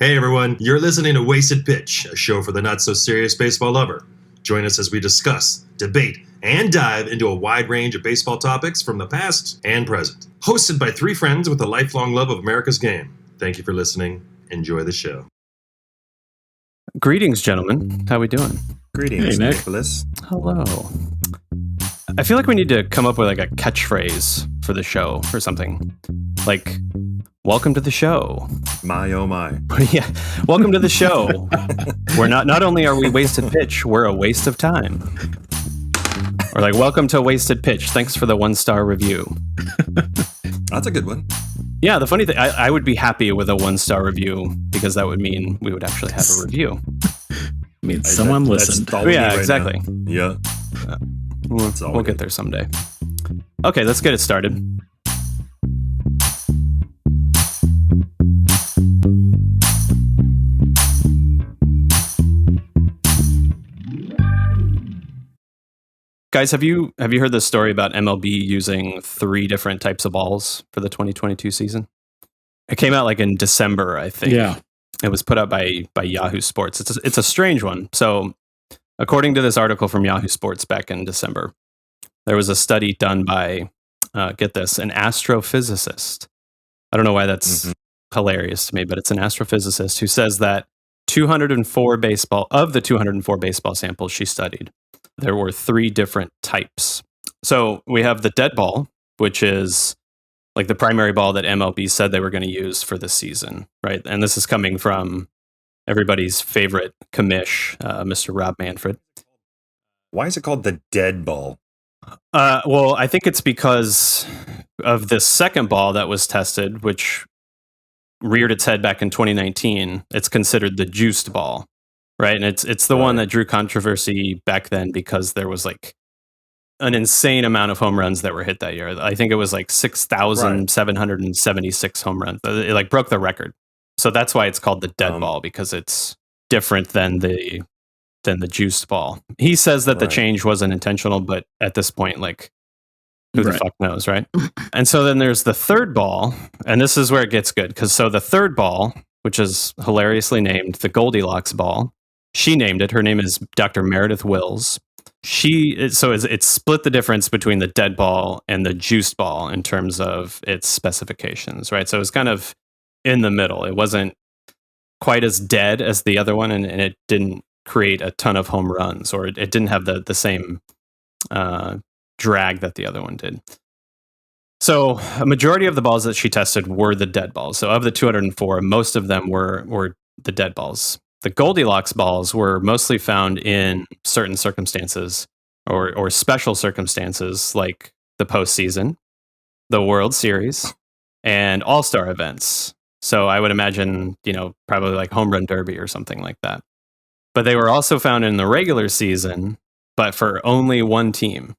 Hey everyone, you're listening to Wasted Pitch, a show for the not-so-serious baseball lover. Join us as we discuss, debate, and dive into a wide range of baseball topics from the past and present. Hosted by three friends with a lifelong love of America's game. Thank you for listening. Enjoy the show. Greetings, gentlemen. How we doing? Greetings, Hey, Nick. Nicholas. Hello. I feel like we need to come up with like a catchphrase for the show or something. Like, welcome to the show. My, oh my. Yeah, welcome to the show. We're not only are we Wasted Pitch, we're a waste of time. Or like, welcome to Wasted Pitch. Thanks for the 1-star review. That's a good one. Yeah, the funny thing, I would be happy with a 1-star review because that would mean we would actually have a review. I mean, someone listened. That's all we Yeah, need right exactly. now. Yeah. That's all We'll we get need. there someday. Okay, let's get it started. Guys, have you heard this story about MLB using 3 different types of balls for the 2022 season? It came out like in December, I think. Yeah. It was put out by Yahoo Sports. It's a strange one. So, according to this article from Yahoo Sports back in December, there was a study done by, get this, an astrophysicist. I don't know why that's hilarious to me, but it's an astrophysicist who says that 204 baseball samples she studied, there were 3 different types. So we have the dead ball, which is like the primary ball that MLB said they were going to use for this season, right? And this is coming from everybody's favorite commish, Mr. Rob Manfred. Why is it called the dead ball? Well, I think it's because of this second ball that was tested, which reared its head back in 2019. It's considered the juiced ball, right? And it's the one that drew controversy back then because there was like an insane amount of home runs that were hit that year. I think it was like 6,776 home runs. It like broke the record. So that's why it's called the dead ball, because it's different than the juiced ball. He says that the change wasn't intentional, but at this point, like, who the fuck knows, right? And so then there's the third ball, and this is where it gets good, because so the third ball, which is hilariously named the Goldilocks ball, she named it. Her name is Dr. Meredith Wills. It's split the difference between the dead ball and the juiced ball in terms of its specifications, right? So it's kind of in the middle. It wasn't quite as dead as the other one, and it didn't create a ton of home runs, or it didn't have the same drag that the other one did. So a majority of the balls that she tested were the dead balls. So of the 204, most of them were the dead balls. The Goldilocks balls were mostly found in certain circumstances or special circumstances like the postseason, the World Series, and All-Star events. So I would imagine, probably like Home Run Derby or something like that. But they were also found in the regular season, but for only one team.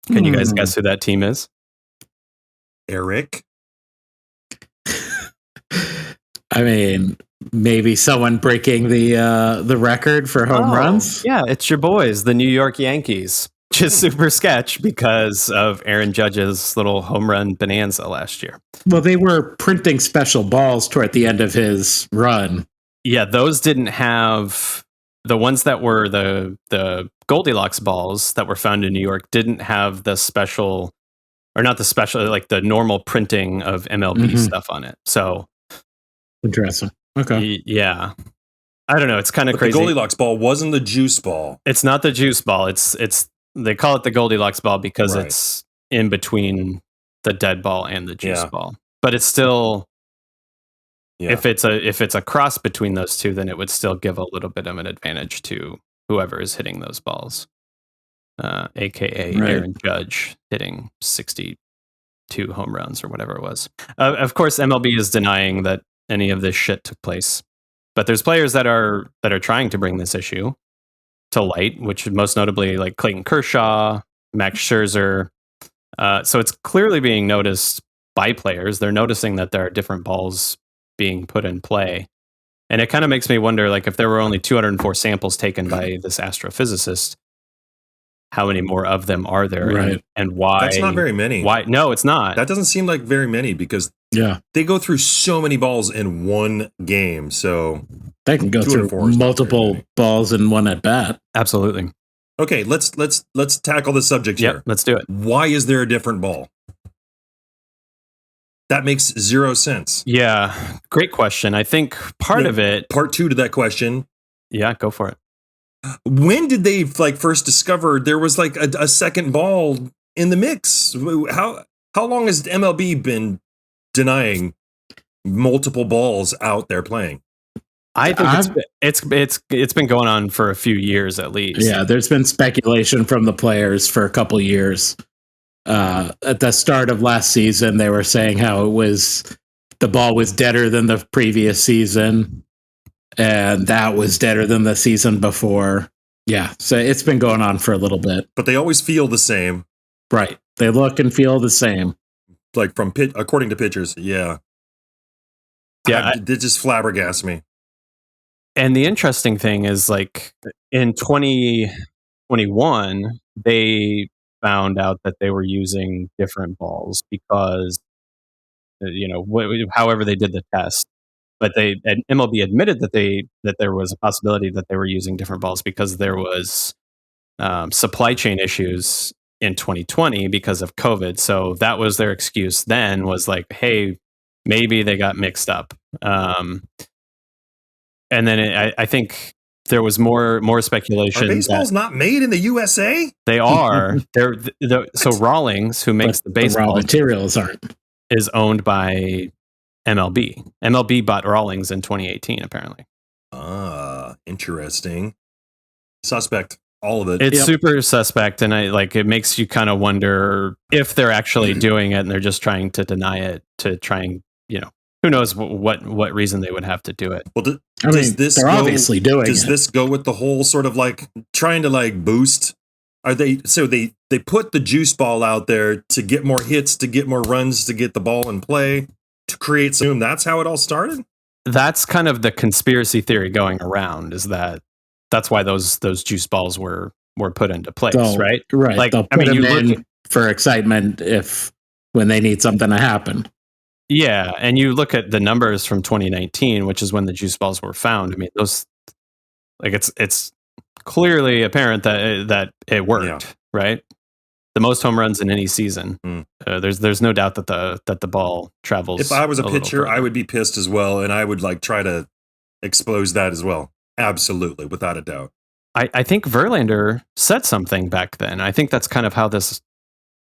Can you guys guess who that team is? Eric? I mean, maybe someone breaking the record for home runs. Yeah, it's your boys, the New York Yankees. Just super sketch because of Aaron Judge's little home run bonanza last year. Well, they were printing special balls toward the end of his run. Yeah, those didn't have the ones that were the Goldilocks balls that were found in New York didn't have the special, or not the special, like the normal printing of MLB stuff on it. So interesting. Okay. Yeah. I don't know. It's kind of crazy. The Goldilocks ball wasn't the juice ball. It's not the juice ball. It's they call it the Goldilocks ball because it's in between the dead ball and the juice ball. But it's still, if it's a cross between those two, then it would still give a little bit of an advantage to whoever is hitting those balls, aka Aaron Judge hitting 62 home runs or whatever it was. Of course, MLB is denying that any of this shit took place, but there's players that are trying to bring this issue to light, which most notably like Clayton Kershaw, Max Scherzer. So it's clearly being noticed by players. They're noticing that there are different balls being put in play. And it kind of makes me wonder, like, if there were only 204 samples taken by this astrophysicist, how many more of them are there? Right. And why? That's not very many. Why? No, it's not. That doesn't seem like very many because Yeah. They go through so many balls in one game. So They can go 2 and through 4 is not very multiple many. balls in one at bat. Absolutely. Okay, let's tackle the subject Yep, here. let's do it. Why is there a different ball? That makes zero sense. Yeah, great question. I think part of it. Part 2 to that question. Yeah, go for it. When did they first discover there was like a second ball in the mix? How long has MLB been denying multiple balls out there playing? I think it's been going on for a few years at least. Yeah, there's been speculation from the players for a couple years. At the start of last season, they were saying how the ball was deader than the previous season, and that was deader than the season before. Yeah, so it's been going on for a little bit. But they always feel the same. Right. They look and feel the same. Like according to pitchers, yeah. Yeah, They just flabbergast me. And the interesting thing is, like, in 2021, they found out that they were using different balls because, however they did the test. But MLB admitted that there was a possibility that they were using different balls because there was supply chain issues in 2020 because of COVID. So that was their excuse then, was like, hey, maybe they got mixed up. And then I think there was more speculation. Are baseballs not made in the USA? They are. So Rawlings, who makes the baseball, raw materials aren't. is owned by MLB. MLB bought Rawlings in 2018, apparently. Ah, interesting. Suspect. All of it. It's super suspect, and it makes you kind of wonder if they're actually doing it and they're just trying to deny it to try and, who knows what reason they would have to do it. Well, they're obviously doing it. Does this go with the whole sort of like trying to like boost? Are they they put the juice ball out there to get more hits, to get more runs, to get the ball in play, to create some? That's how it all started. That's kind of the conspiracy theory going around, is that's why those juice balls were put into place, right? Right. Like, they'll put them in for excitement when they need something to happen. Yeah, and you look at the numbers from 2019, which is when the juice balls were found. I mean, those, like, it's clearly apparent that it worked, right? The most home runs in any season. There's no doubt that the ball travels. If I was a pitcher, I would be pissed as well, and I would like try to expose that as well. Absolutely, without a doubt. I think Verlander said something back then. I think that's kind of how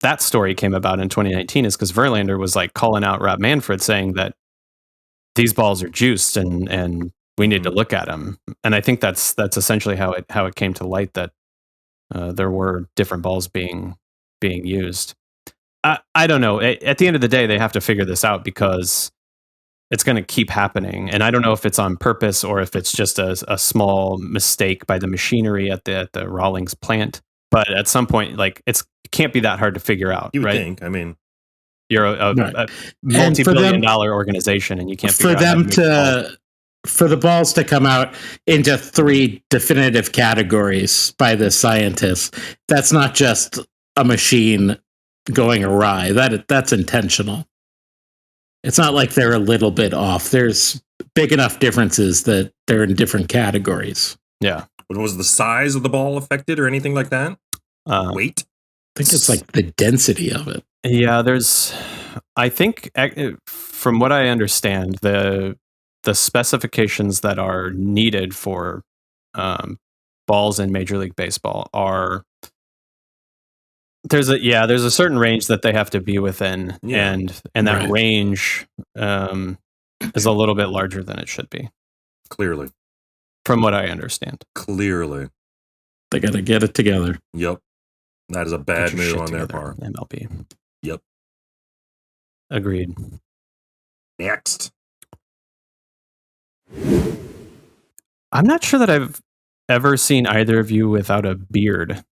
that story came about in 2019, is because Verlander was like calling out Rob Manfred, saying that these balls are juiced and we need to look at them. And I think that's essentially how it came to light that there were different balls being used. I don't know. At the end of the day, they have to figure this out because it's going to keep happening. And I don't know if it's on purpose or if it's just a small mistake by the machinery at the Rawlings plant. But at some point, like, it can't be that hard to figure out, you would right? think. I mean, you're a multi-billion-dollar organization, and you can't figure out for the balls to come out into 3 definitive categories by the scientists. That's not just a machine going awry. That's intentional. It's not like they're a little bit off. There's big enough differences that they're in different categories. Yeah. Was the size of the ball affected or anything like that? Weight? I think it's like the density of it. Yeah, I think, from what I understand, the specifications that are needed for balls in Major League Baseball are, there's a certain range that they have to be within, and that range is a little bit larger than it should be. Clearly. From what I understand. Clearly. They got to get it together. Yep. That is a bad move on their part. MLB. Yep. Agreed. Next. I'm not sure that I've ever seen either of you without a beard.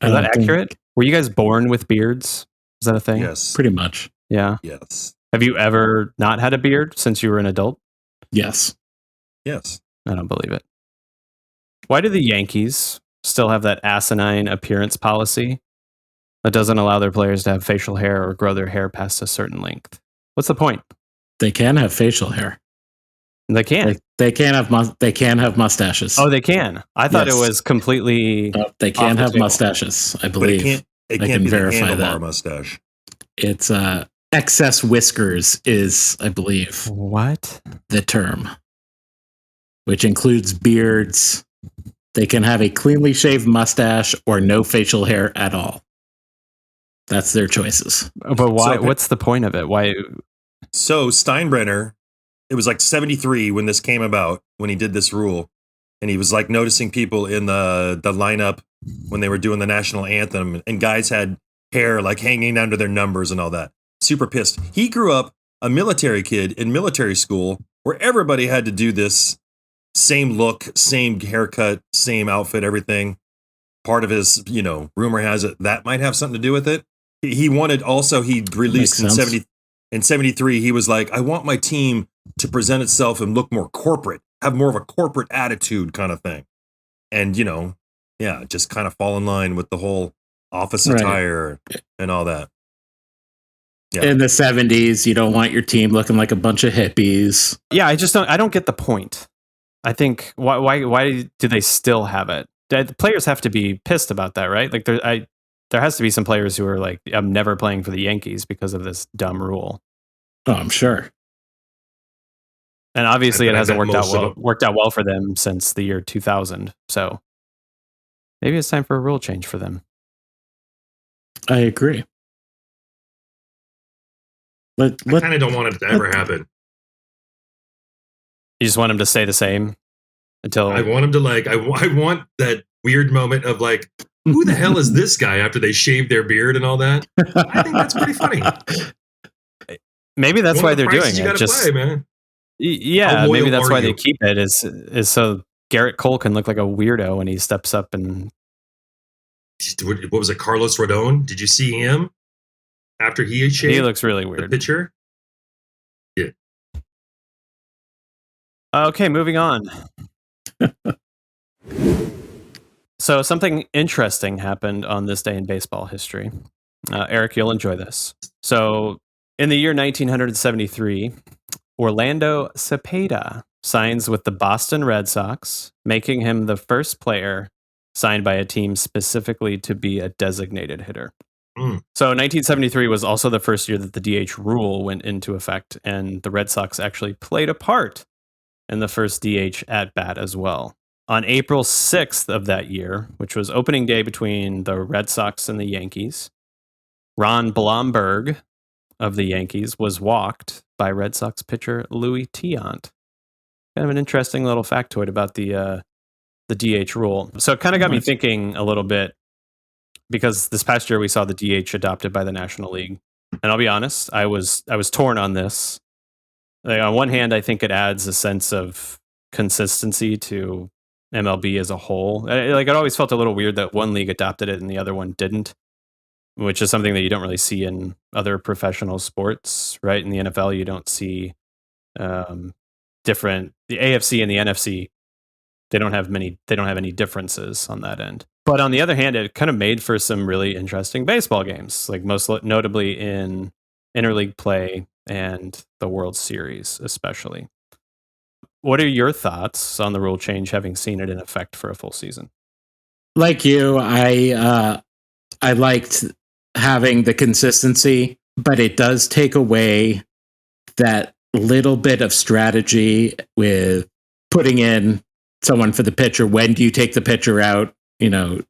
Is that accurate? Were you guys born with beards? Is that a thing? Yes. Pretty much. Yeah. Yes. Have you ever not had a beard since you were an adult? Yes. Yes. I don't believe it. Why do the Yankees still have that asinine appearance policy that doesn't allow their players to have facial hair or grow their hair past a certain length. What's the point? They can have facial hair. They can. They can have mustaches. Oh, they can. I thought it was completely. They can have table. mustaches. I believe. It I can't can be verify the that. handlebar mustache. It's excess whiskers is, I believe, what the term, which includes beards. They can have a cleanly shaved mustache or no facial hair at all. That's their choices. But why? What's the point of it? Why? So Steinbrenner, it was like 73 when this came about, when he did this rule. And he was like noticing people in the lineup when they were doing the national anthem, and guys had hair like hanging down to their numbers and all that. Super pissed. He grew up a military kid in military school where everybody had to do this same look, same haircut, same outfit, everything. Part of his, rumor has it that might have something to do with it. He wanted also, he released in 73, he was like, I want my team to present itself and look more corporate, have more of a corporate attitude kind of thing. And, just kind of fall in line with the whole office attire and all that. Yeah. In the 70s, you don't want your team looking like a bunch of hippies. Yeah, I don't get the point. I think why do they still have it? The players have to be pissed about that, right? Like there has to be some players who are like, I'm never playing for the Yankees because of this dumb rule. Oh, I'm sure. And obviously it hasn't worked out well for them since the year 2000. So maybe it's time for a rule change for them. I agree. I kind of don't want it to ever happen. You just want them to stay the same until I want them to I want that weird moment of like, who the hell is this guy after they shave their beard and all that? I think that's pretty funny. Maybe that's why they're doing it. Just play, man. Yeah, maybe that's why they keep it is so Garrett Cole can look like a weirdo when he steps up and. What was it, Carlos Rodon? Did you see him after he shaved? He looks really weird. The picture. Yeah. Okay, moving on. So something interesting happened on this day in baseball history. Eric, you'll enjoy this. So in the year 1973, Orlando Cepeda signs with the Boston Red Sox, making him the first player signed by a team specifically to be a designated hitter. So 1973 was also the first year that the DH rule went into effect, and the Red Sox actually played a part in the first DH at bat as well. On April 6th of that year, which was opening day between the Red Sox and the Yankees, Ron Blomberg of the Yankees was walked by Red Sox pitcher Louis Tiant. Kind of an interesting little factoid about the DH rule. So it kind of got me thinking a little bit, because this past year we saw the DH adopted by the National League. And I'll be honest, I was torn on this. Like, on one hand, I think it adds a sense of consistency to MLB as a whole. Like, it always felt a little weird that one league adopted it and the other one didn't, which is something that you don't really see in other professional sports, right? In the NFL, you don't see different. The AFC and the NFC, they don't have any differences on that end. But on the other hand, it kind of made for some really interesting baseball games, like most notably in interleague play and the World Series, especially. What are your thoughts on the rule change, having seen it in effect for a full season? Like you, I liked having the consistency, but it does take away that little bit of strategy with putting in someone for the pitcher. When do you take the pitcher out? In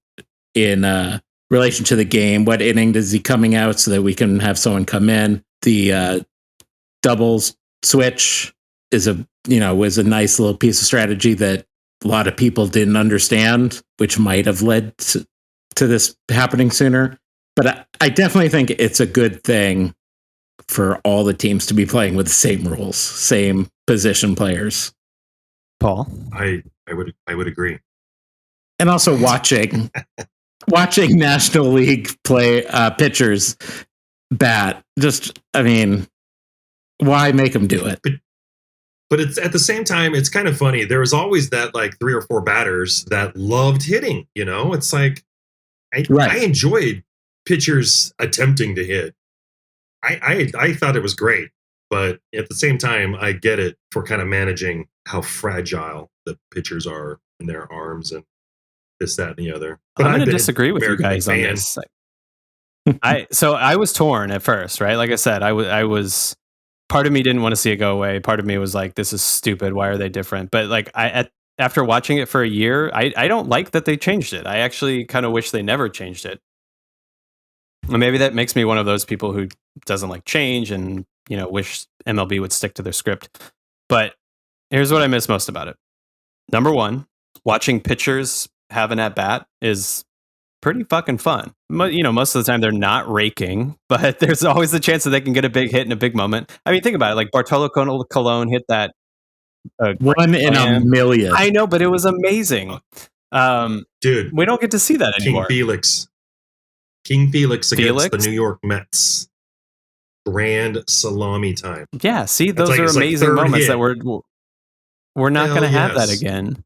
relation to the game, what inning is he coming out so that we can have someone come in? The doubles switch was a nice little piece of strategy that a lot of people didn't understand, which might have led to this happening sooner. But I definitely think it's a good thing for all the teams to be playing with the same rules, same position players. Paul, I would agree. And also watching National League play pitchers bat. Why make them do it? But it's at the same time, it's kind of funny. There was always that like 3 or 4 batters that loved hitting. It's like I enjoyed pitchers attempting to hit. I thought it was great, but at the same time, I get it for kind of managing how fragile the pitchers are in their arms and this, that, and the other. But I'm going I've to been disagree with you American guys on fan. this. I was torn at first, right? Like I said, I was part of me didn't want to see it go away. Part of me was like, this is stupid. Why are they different? But like after watching it for a year, I don't like that they changed it. I actually kind of wish they never changed it. And maybe that makes me one of those people who doesn't like change and, wish MLB would stick to their script. But here's what I miss most about it. Number one, watching pitchers have an at-bat is pretty fucking fun. Most of the time they're not raking, but there's always the chance that they can get a big hit in a big moment. I mean, think about it. Like Bartolo Colon hit that. One in a million. I know, but it was amazing. Dude, we don't get to see that anymore. King Felix against the New York Mets. Grand salami time. Yeah, see, those are amazing moments that we're not going to have that again.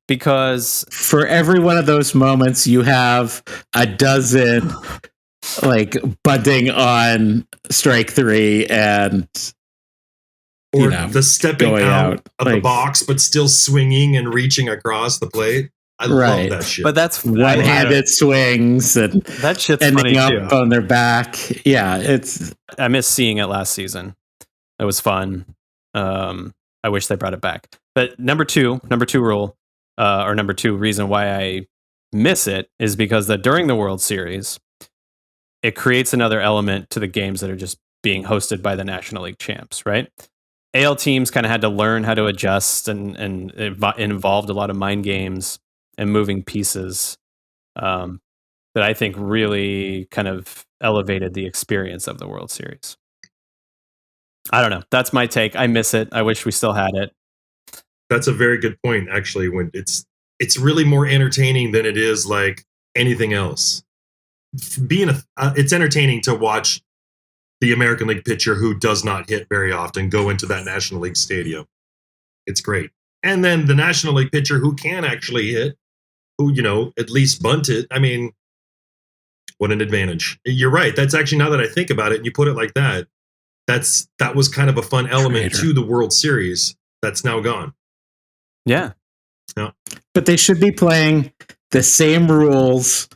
Because for every one of those moments, you have a dozen like bunting on strike three and the stepping out of the box, but still swinging and reaching across the plate. I love that shit. But that's one-handed swings and that shit's ending funny up too. on their back. Yeah, I miss seeing it last season. It was fun. I wish they brought it back. But number two rule, or number two reason why I miss it is because that during the World Series, it creates another element to the games that are just being hosted by the National League champs, right? AL teams kind of had to learn how to adjust and it involved a lot of mind games and moving pieces that I think really kind of elevated the experience of the World Series. I don't know. That's my take. I miss it. I wish we still had it. That's a very good point, actually, when it's really more entertaining than it is like anything else. It's entertaining to watch the American League pitcher who does not hit very often go into that National League stadium. It's great. And then the National League pitcher who can actually hit, who, at least bunt it. I mean, what an advantage. You're right. That's actually, now that I think about it and you put it like that, that was kind of a fun element to the World Series that's now gone. Yeah. But they should be playing the same rules.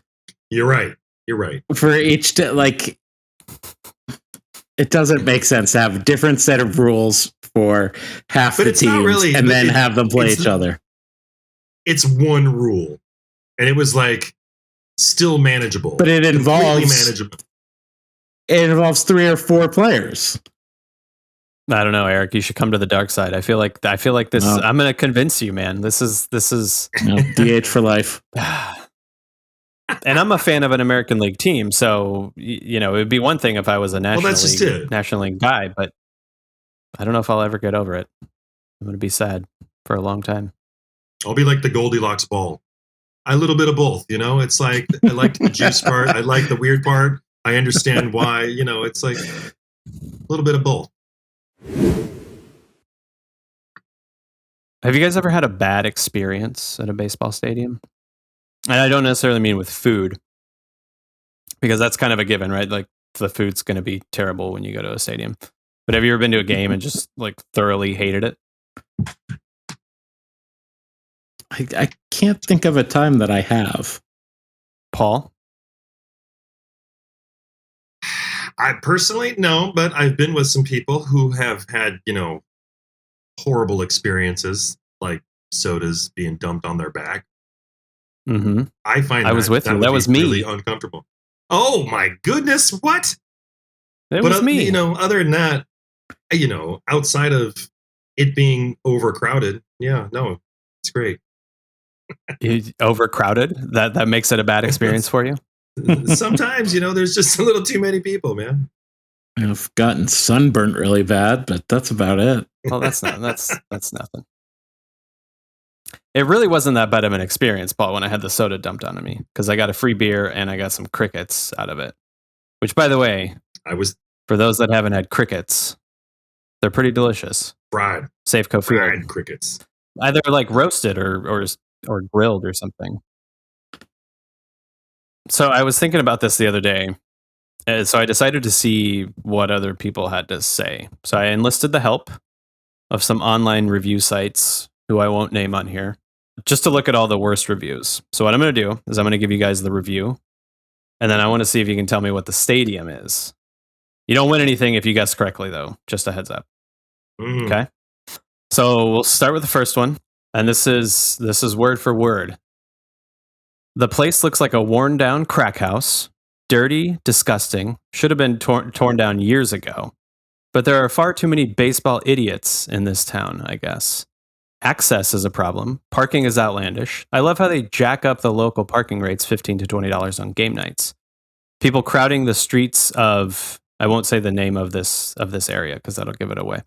You're right. For each, it doesn't make sense to have a different set of rules for half the teams and then have them play each other. It's one rule. And it was like still manageable. But it involves manageable. It involves 3 or 4 players. I don't know, Eric. You should come to the dark side. I feel like this. No. I'm going to convince you, man. This is DH for life. And I'm a fan of an American League team, so it would be one thing if I was a National League guy, but I don't know if I'll ever get over it. I'm going to be sad for a long time. I'll be like the Goldilocks ball. A little bit of both, It's like I like the juice part, I like the weird part. I understand why, it's like a little bit of both. Have you guys ever had a bad experience at a baseball stadium? And I don't necessarily mean with food, because that's kind of a given, right? Like the food's going to be terrible when you go to a stadium. But have you ever been to a game and just like thoroughly hated it? I can't think of a time that I have. Paul? I personally, no, but I've been with some people who have had, horrible experiences, like sodas being dumped on their back. Mm-hmm. I find I was with you. That was me. Really uncomfortable. Oh my goodness! What? It was me. Other than that, outside of it being overcrowded, no, it's great. Overcrowded? That makes it a bad experience for you? Sometimes, there's just a little too many people, man. I've gotten sunburnt really bad, but that's about it. Well, that's nothing. It really wasn't that bad of an experience, Paul, when I had the soda dumped onto me, because I got a free beer and I got some crickets out of it. Which, by the way, for those that haven't had crickets, they're pretty delicious. Fried. Safeco Field. Fried crickets. Either like roasted or grilled or something. So I was thinking about this the other day. So I decided to see what other people had to say. So I enlisted the help of some online review sites who I won't name on here, just to look at all the worst reviews. So what I'm going to do is I'm going to give you guys the review, and then I want to see if you can tell me what the stadium is. You don't win anything if you guess correctly, though. Just a heads up. Okay. So we'll start with the first one, and this is word for word. The place looks like a worn down crack house, dirty, disgusting, should have been torn down years ago. But there are far too many baseball idiots in this town, I guess. Access is a problem. Parking is outlandish. I love how they jack up the local parking rates $15 to $20 on game nights. People crowding the streets of, I won't say the name of this area because that'll give it away.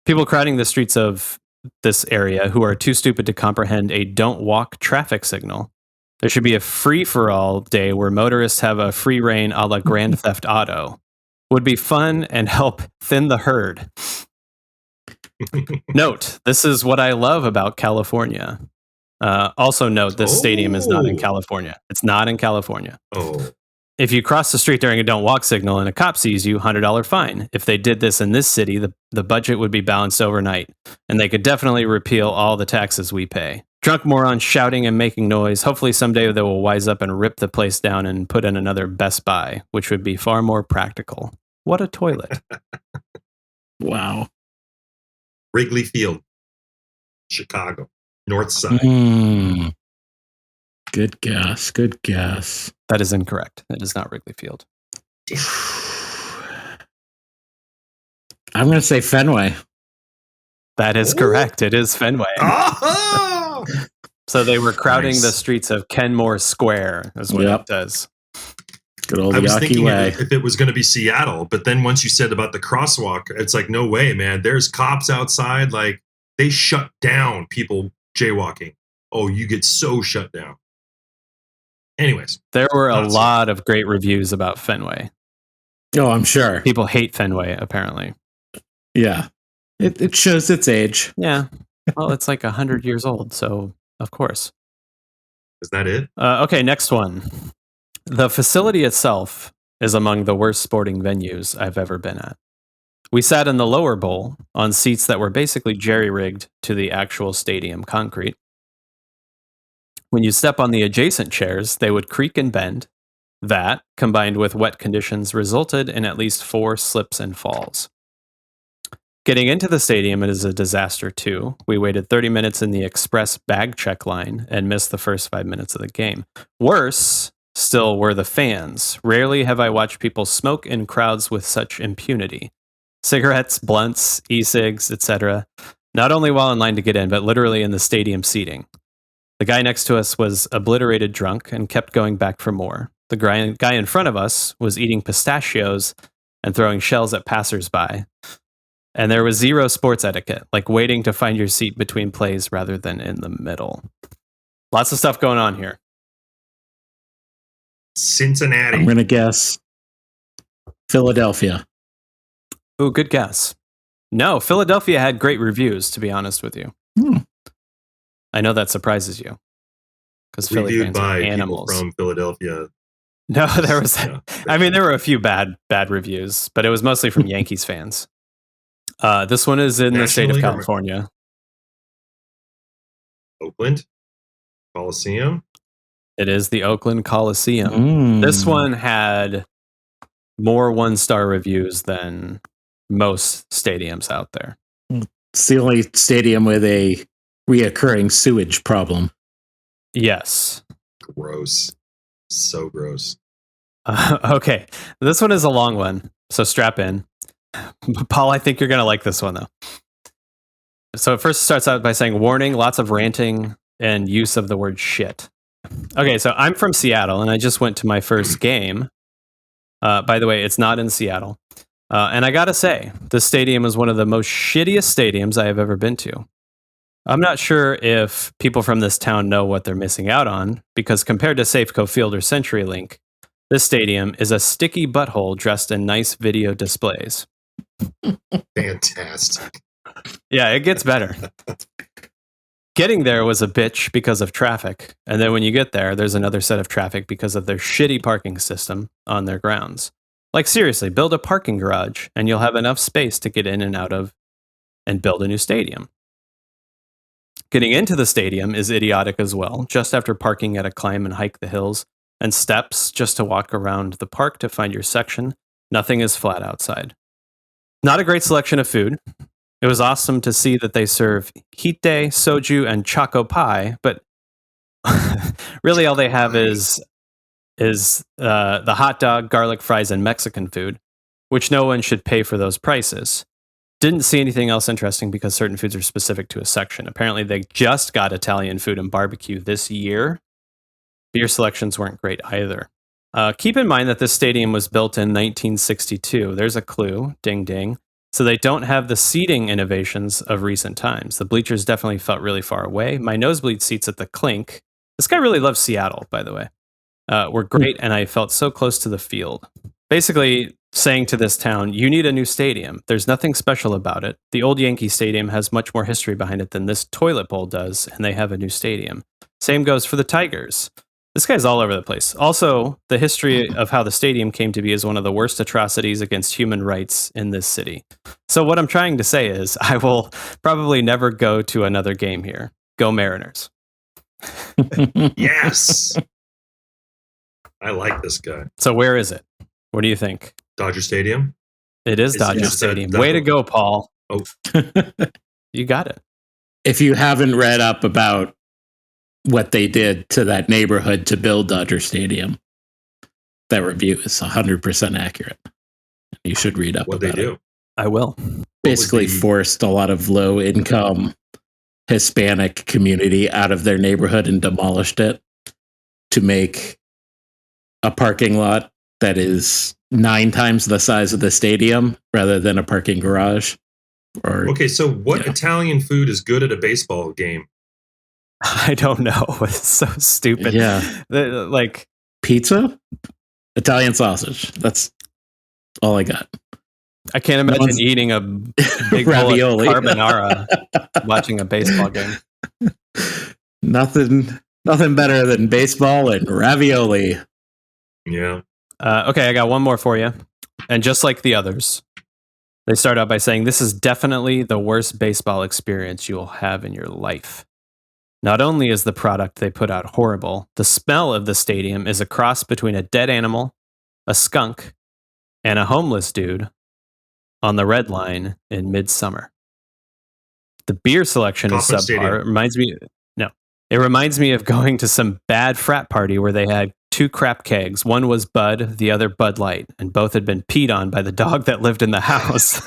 People crowding the streets of this area who are too stupid to comprehend a don't walk traffic signal. There should be a free-for-all day where motorists have a free reign a la Grand Theft Auto. Would be fun and help thin the herd. Note, this is what I love about California. Also note, this stadium is not in California. It's not in California. Oh. If you cross the street during a don't walk signal and a cop sees you, $100 fine. If they did this in this city, the budget would be balanced overnight, and they could definitely repeal all the taxes we pay. Drunk morons shouting and making noise. Hopefully someday they will wise up and rip the place down and put in another Best Buy, which would be far more practical. What a toilet. Wow. Wrigley Field, Chicago, North Side. Good guess. Good guess. That is incorrect. It is not Wrigley Field. I'm going to say Fenway. That is correct. It is Fenway. Oh! So they were crowding the streets of Kenmore Square, is what it does. Good old I was Yawkey thinking way. if it was going to be Seattle, but then once you said about the crosswalk, it's like, no way, man. There's cops outside. Like, they shut down people jaywalking. Oh, you get so shut down. Anyways. There were a lot of great reviews about Fenway. Oh, I'm sure. People hate Fenway, apparently. Yeah. It shows its age. Yeah. Well, it's like 100 years old, so of course. Is that it? Okay, next one. The facility itself is among the worst sporting venues I've ever been at. We sat in the lower bowl on seats that were basically jerry-rigged to the actual stadium concrete. When you step on the adjacent chairs, they would creak and bend. That, combined with wet conditions, resulted in at least 4 slips and falls. Getting into the stadium is a disaster, too. We waited 30 minutes in the express bag check line and missed the first 5 minutes of the game. Worse still were the fans. Rarely have I watched people smoke in crowds with such impunity. Cigarettes, blunts, e-cigs, etc. Not only while in line to get in, but literally in the stadium seating. The guy next to us was obliterated drunk and kept going back for more. The guy in front of us was eating pistachios and throwing shells at passersby. And there was zero sports etiquette, like waiting to find your seat between plays rather than in the middle. Lots of stuff going on here. Cincinnati. I'm going to guess Philadelphia. Ooh, good guess. No, Philadelphia had great reviews, to be honest with you. I know that surprises you. Because Philly Reviewed fans are by animals. people from Philadelphia. No, there was. I mean, there were a few bad reviews, but it was mostly from Yankees fans. This one is in the state of California. Oakland Coliseum. It is the Oakland Coliseum. This one had more 1-star reviews than most stadiums out there. It's the only stadium with a reoccurring sewage problem. Yes. Gross. So gross. Okay. This one is a long one, so strap in. Paul, I think you're going to like this one, though. So it first starts out by saying, warning, lots of ranting and use of the word shit. Okay, so I'm from Seattle, and I just went to my first game. By the way, it's not in Seattle. And I gotta say, this stadium is one of the most shittiest stadiums I have ever been to. I'm not sure if people from this town know what they're missing out on, because compared to Safeco Field or CenturyLink, this stadium is a sticky butthole dressed in nice video displays. Fantastic. Yeah, it gets better. Getting there was a bitch because of traffic. And then when you get there, there's another set of traffic because of their shitty parking system on their grounds. Like, seriously, build a parking garage and you'll have enough space to get in and out of and build a new stadium. Getting into the stadium is idiotic as well. Just after parking at a climb and hike the hills and steps just to walk around the park to find your section, nothing is flat outside. Not a great selection of food. It was awesome to see that they serve hite, soju, and choco pie, but really all they have is the hot dog, garlic fries, and Mexican food, which no one should pay for those prices. Didn't see anything else interesting because certain foods are specific to a section. Apparently, they just got Italian food and barbecue this year. Beer selections weren't great either. Keep in mind that this stadium was built in 1962. There's a clue. Ding, ding. So they don't have the seating innovations of recent times. The bleachers definitely felt really far away. My nosebleed seats at the Clink, this guy really loves Seattle, by the way, were great, and I felt so close to the field. Basically saying to this town, you need a new stadium. There's nothing special about it. The old Yankee Stadium has much more history behind it than this toilet bowl does, and they have a new stadium. Same goes for the Tigers. This guy's all over the place. Also, the history of how the stadium came to be is one of the worst atrocities against human rights in this city. So what I'm trying to say is I will probably never go to another game here. Go Mariners. Yes. I like this guy. So where is it? What do you think? Dodger Stadium? It is Dodger Stadium. Way to go, Paul. Oh. You got it. If you haven't read up about what they did to that neighborhood to build Dodger Stadium, that review is 100% accurate. You should read up What about they do. it. I will. Basically forced a lot of low-income Hispanic community out of their neighborhood and demolished it to make a parking lot that is 9 times the size of the stadium rather than a parking garage. Okay, so what Italian food is good at a baseball game? I don't know. It's so stupid. Yeah. Like pizza, Italian sausage. That's all I got. I can't imagine eating a big ravioli bowl of carbonara watching a baseball game. Nothing better than baseball and ravioli. Yeah. Okay, I got one more for you. And just like the others, they start out by saying, this is definitely the worst baseball experience you will have in your life. Not only is the product they put out horrible, the smell of the stadium is a cross between a dead animal, a skunk, and a homeless dude on the red line in midsummer. The beer selection is subpar. It reminds me of going to some bad frat party where they had 2 crap kegs. One was Bud, the other Bud Light, and both had been peed on by the dog that lived in the house.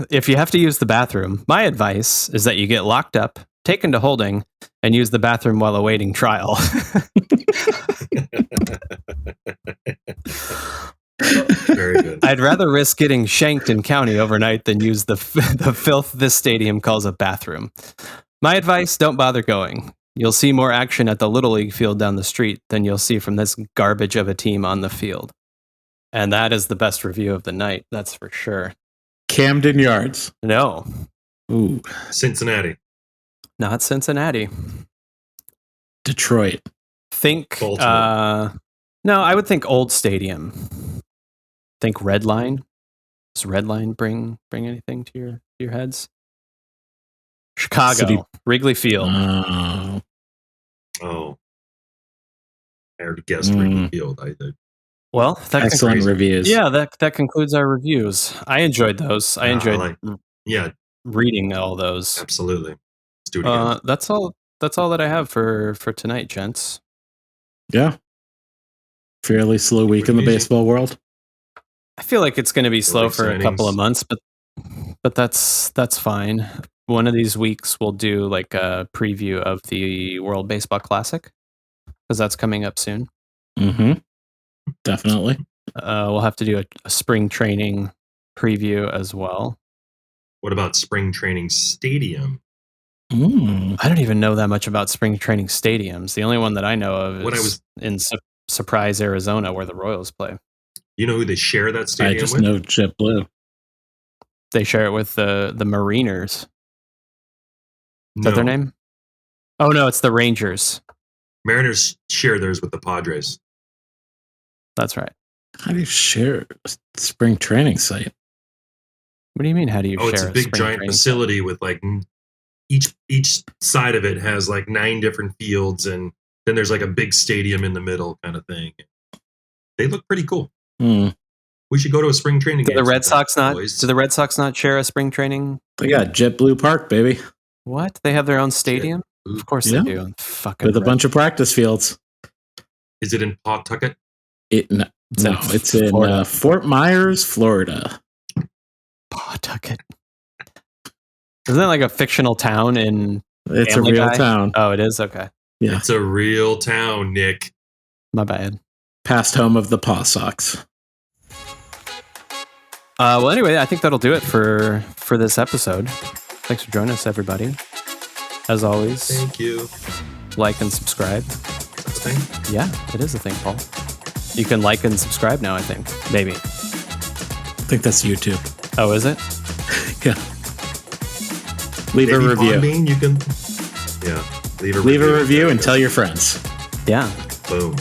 If you have to use the bathroom, my advice is that you get locked up, taken to holding, and use the bathroom while awaiting trial. Very good. I'd rather risk getting shanked in county overnight than use the filth this stadium calls a bathroom. My advice, don't bother going. You'll see more action at the Little League field down the street than you'll see from this garbage of a team on the field. And that is the best review of the night, that's for sure. Camden Yards. No. Ooh. Cincinnati. Not Cincinnati. Detroit. Think, Baltimore. no, I would think Old Stadium. Think Red Line. Does Red Line bring anything to your heads? Chicago. City. Wrigley Field. Oh. I already guessed Wrigley Field. Well, excellent reviews. Yeah, that concludes our reviews. I enjoyed those. I enjoyed reading all those. Absolutely. Let's do it again. That's all that I have for tonight, gents. Yeah. Fairly slow week in the baseball world. I feel like it's going to be slow for a couple of months, but that's fine. One of these weeks we'll do like a preview of the World Baseball Classic because that's coming up soon. Mm-hmm. Definitely. We'll have to do a spring training preview as well. What about spring training stadium? I don't even know that much about spring training stadiums. The only one that I know of is in Surprise, Arizona, where the Royals play. You know who they share that stadium with? I just know JetBlue. They share it with the Mariners. Is that their name? Oh no, it's the Rangers. Mariners share theirs with the Padres. That's right. How do you share a spring training site? What do you mean? How do you share? It's a big giant facility with like each side of it has like 9 different fields, and then there's like a big stadium in the middle kind of thing. They look pretty cool. We should go to a spring training game. Do the Red Sox not share a spring training? They got JetBlue Park, baby. What? They have their own stadium? Of course they do. Fucking with a bunch of practice fields. Is it in Pawtucket? It's in Fort Myers, Florida. Pawtucket. Isn't that like a fictional town in? It's Family a real Guy? Town. Oh, it is? Okay. Yeah. It's a real town, Nick. My bad. Past home of the Paw Sox. Well, anyway, I think that'll do it for this episode. Thanks for joining us, everybody. As always, thank you. Like and subscribe. That's a thing? Yeah, it is a thing, Paul. You can like and subscribe now, I think. Maybe. I think that's YouTube. Oh, is it? Yeah. Leave a review. You can. Yeah. Leave a review and tell your friends. Yeah. Boom.